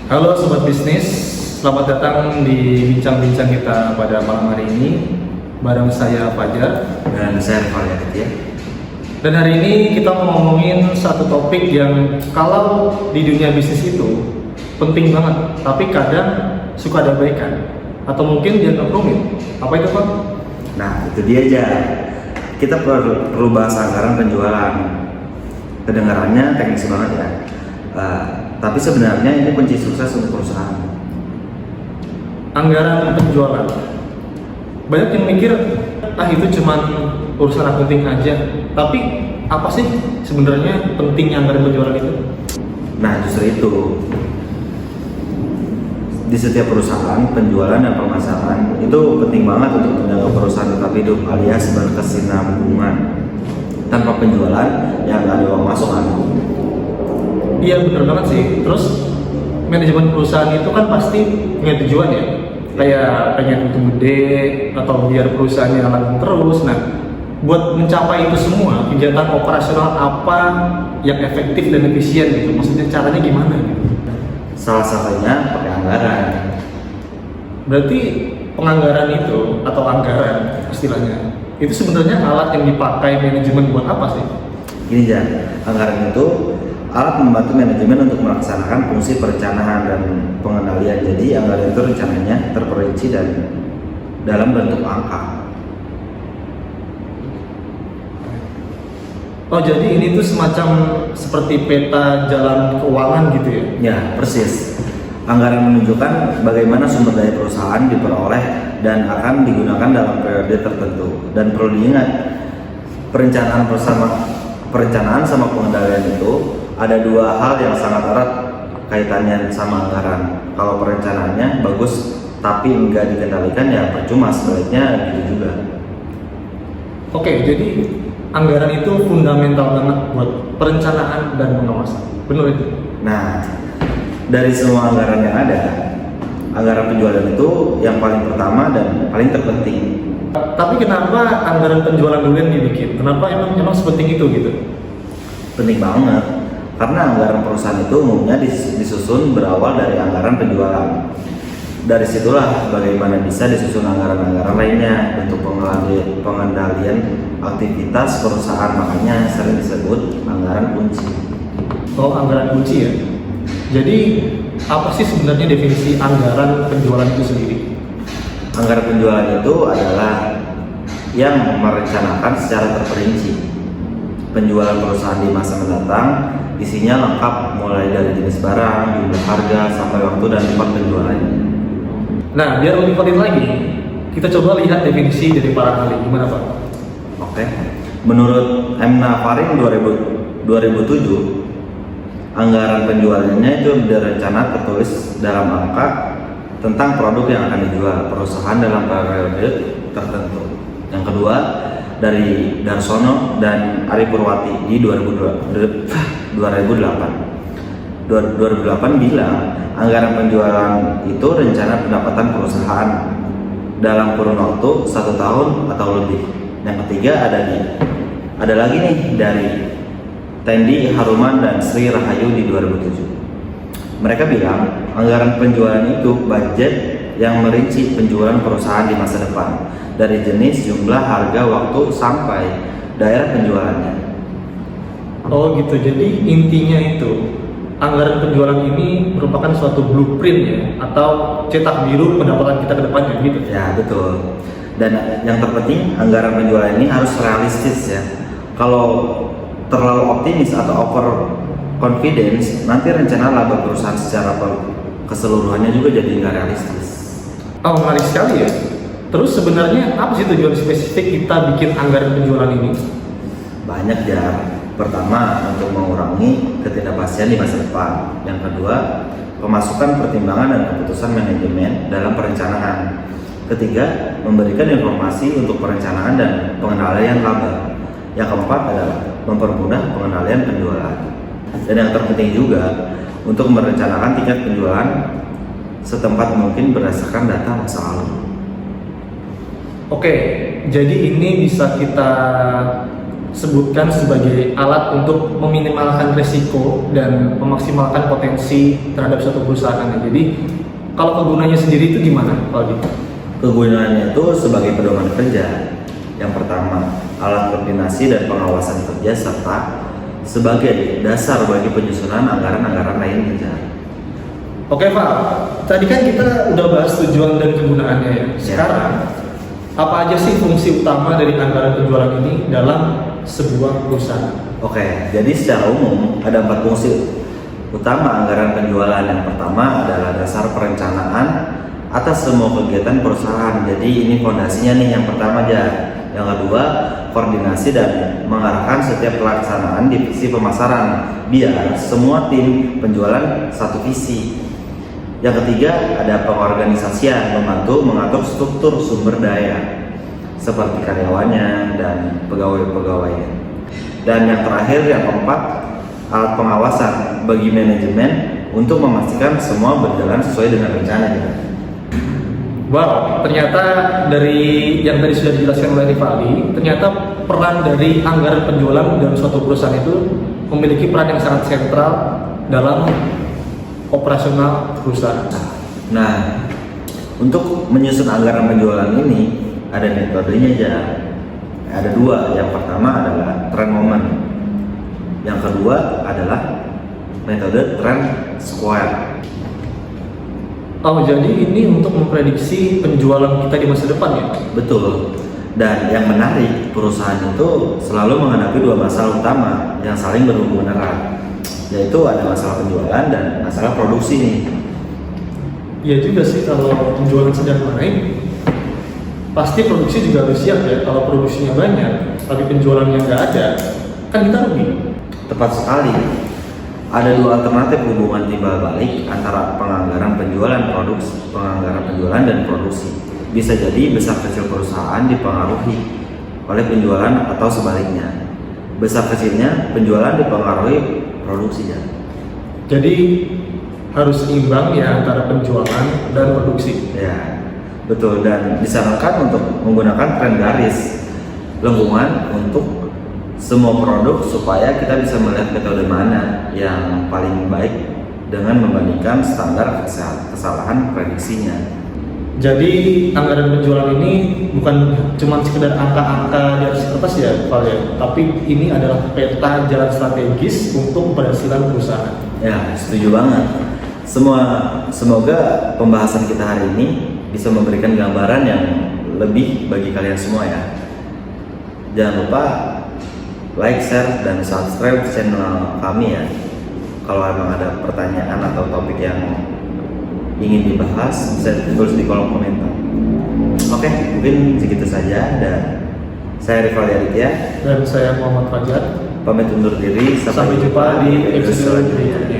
Halo Sobat Bisnis, selamat datang di bincang-bincang kita pada malam hari ini bareng saya Fajar dan saya Rivaldi ya. Dan hari ini kita mau ngomongin satu topik yang kalau di dunia bisnis itu penting banget, tapi kadang suka ada abaikan atau mungkin dianggap rumit. Apa itu Pak? Nah itu dia aja, kita perlu bahas anggaran penjualan. Kedengarannya teknis banget ya, tapi sebenarnya ini kunci sukses untuk perusahaan. Anggaran penjualan, banyak yang mikir itu cuman urusan akunting aja, tapi apa sih sebenarnya pentingnya anggaran penjualan itu? Nah justru itu, di setiap perusahaan penjualan dan pemasaran itu penting banget untuk menjaga perusahaan tetap hidup alias berkesinambungan. Tanpa penjualan yang nggak ada uang masuk kan? Iya benar banget sih. Terus manajemen perusahaan itu kan pasti punya tujuan ya, kayak pengen untung gede atau biar perusahaannya langgeng terus. Nah, buat mencapai itu semua, kegiatan operasional apa yang efektif dan efisien gitu? Maksudnya caranya gimana gitu? Salah satunya pakai anggaran. Berarti penganggaran itu atau anggaran istilahnya itu sebenarnya alat yang dipakai manajemen buat apa sih? Gini aja, anggaran itu alat membantu manajemen untuk melaksanakan fungsi perencanaan dan pengendalian. Jadi anggaran itu rencananya terperinci dan dalam bentuk angka. Oh jadi ini tuh semacam seperti peta jalan keuangan gitu ya? Ya persis. Anggaran menunjukkan bagaimana sumber daya perusahaan diperoleh dan akan digunakan dalam periode tertentu. Dan perlu diingat, perencanaan sama pengendalian itu ada dua hal yang sangat erat kaitannya sama anggaran. Kalau perencanaannya bagus tapi enggak dikendalikan ya percuma, sebaliknya gitu juga. Oke, jadi anggaran itu fundamental banget buat perencanaan dan pengawasan. Benar itu? Nah, dari semua anggaran yang ada, anggaran penjualan itu yang paling pertama dan paling terpenting. Tapi kenapa anggaran penjualan dulu yang dibikin? Kenapa emang sepenting itu gitu? Penting banget, karena anggaran perusahaan itu umumnya disusun berawal dari anggaran penjualan. Dari situlah bagaimana bisa disusun anggaran-anggaran lainnya untuk pengendalian aktivitas perusahaan, makanya sering disebut anggaran kunci. Oh, anggaran kunci ya? Jadi apa sih sebenarnya definisi anggaran penjualan itu sendiri? Anggaran penjualan itu adalah yang merencanakan secara terperinci penjualan perusahaan di masa mendatang. Isinya lengkap mulai dari jenis barang, jumlah harga, sampai waktu dan tempat penjualannya. Nah, biar lebih valid lagi, kita coba lihat definisi dari para ahli. Gimana Pak? Oke. Menurut M. Nafarin 2007, anggaran penjualannya itu direncana tertulis dalam angka tentang produk yang akan dijual perusahaan dalam periode tertentu. Yang kedua, dari Darsono dan Ari Purwati di 2008 bilang anggaran penjualan itu rencana pendapatan perusahaan dalam kurun waktu 1 tahun atau lebih. Yang ketiga ada lagi nih dari Tendi Haruman dan Sri Rahayu di 2007. Mereka bilang anggaran penjualan itu budget yang merinci penjualan perusahaan di masa depan, dari jenis, jumlah, harga, waktu, sampai daerah penjualannya. Oh gitu, jadi intinya itu anggaran penjualan ini merupakan suatu blueprint ya, atau cetak biru pendapatan kita ke depannya gitu. Ya betul. Dan yang terpenting anggaran penjualan ini harus realistis ya. Kalau terlalu optimis atau over confidence, nanti rencana laba perusahaan secara keseluruhannya juga jadi nggak realistis. Oh menarik sekali ya. Terus sebenarnya apa sih tujuan spesifik kita bikin anggaran penjualan ini? Banyak ya. Pertama, untuk mengurangi ketidakpastian di masa depan. Yang kedua, pemasukan, pertimbangan, dan keputusan manajemen dalam perencanaan. Ketiga, memberikan informasi untuk perencanaan dan pengendalian laba. Yang keempat adalah mempermudah pengendalian penjualan. Dan yang terpenting juga, untuk merencanakan tingkat penjualan setempat mungkin berdasarkan data masa lalu. Oke, jadi ini bisa kita sebutkan sebagai alat untuk meminimalkan risiko dan memaksimalkan potensi terhadap suatu perusahaan. Jadi kalau kegunaannya sendiri itu gimana, Pak Aldi? Kegunaannya itu sebagai pedoman kerja. Yang pertama, alat koordinasi dan pengawasan kerja serta sebagai dasar bagi penyusunan anggaran-anggaran lainnya. Oke Pak, tadi kan kita udah bahas tujuan dan kegunaannya ya. Sekarang, apa aja sih fungsi utama dari anggaran penjualan ini dalam sebuah perusahaan? Oke, jadi secara umum ada 4 fungsi utama anggaran penjualan. Yang pertama adalah dasar perencanaan atas semua kegiatan perusahaan. Jadi ini fondasinya nih, yang pertama aja. Yang kedua, koordinasi dan mengarahkan setiap pelaksanaan divisi pemasaran biar semua tim penjualan satu visi. Yang ketiga, ada pengorganisasian, membantu mengatur struktur sumber daya seperti karyawannya dan pegawai-pegawainya. Dan yang terakhir, yang keempat, alat pengawasan bagi manajemen untuk memastikan semua berjalan sesuai dengan rencananya. Wow, ternyata dari yang tadi sudah dijelaskan oleh Rifali, ternyata peran dari anggaran penjualan dalam suatu perusahaan itu memiliki peran yang sangat sentral dalam operasional perusahaan. Nah, untuk menyusun anggaran penjualan ini ada metodenya aja. Ada 2. Yang pertama adalah trend moment. Yang kedua adalah metode trend square. Oh, jadi ini untuk memprediksi penjualan kita di masa depan ya? Betul. Dan yang menarik, perusahaan itu selalu menghadapi 2 masalah utama yang saling berhubungan erat, yaitu ada masalah penjualan dan masalah produksi nih. Iya juga sih, kalau penjualan sedang naik, pasti produksi juga harus siap ya. Kalau produksinya banyak, tapi penjualannya nggak ada, kan kita rugi. Tepat sekali. Ada 2 alternatif hubungan timbal balik antara penganggaran penjualan dan produksi. Bisa jadi besar kecil perusahaan dipengaruhi oleh penjualan atau sebaliknya. Besar kecilnya penjualan dipengaruhi produksinya. Jadi harus seimbang ya antara penjualan dan produksi. Ya, betul. Dan disarankan untuk menggunakan tren garis lengkungan untuk semua produk supaya kita bisa melihat metode mana yang paling baik dengan membandingkan standar kesalahan prediksinya. Jadi anggaran penjualan ini bukan cuma sekedar angka-angka di atas kertas ya, Pak ya, tapi ini adalah peta jalan strategis untuk keberhasilan perusahaan. Ya, setuju banget. Semoga pembahasan kita hari ini bisa memberikan gambaran yang lebih bagi kalian semua ya. Jangan lupa like, share, dan subscribe channel kami ya. Kalau memang ada pertanyaan atau topik yang ingin dibahas, bisa tulis di kolom komentar. Oke, mungkin segitu saja. Dan saya Rifali Aditya Dan saya Muhammad Fajar. pamit undur diri. Sampai jumpa di episode berikutnya.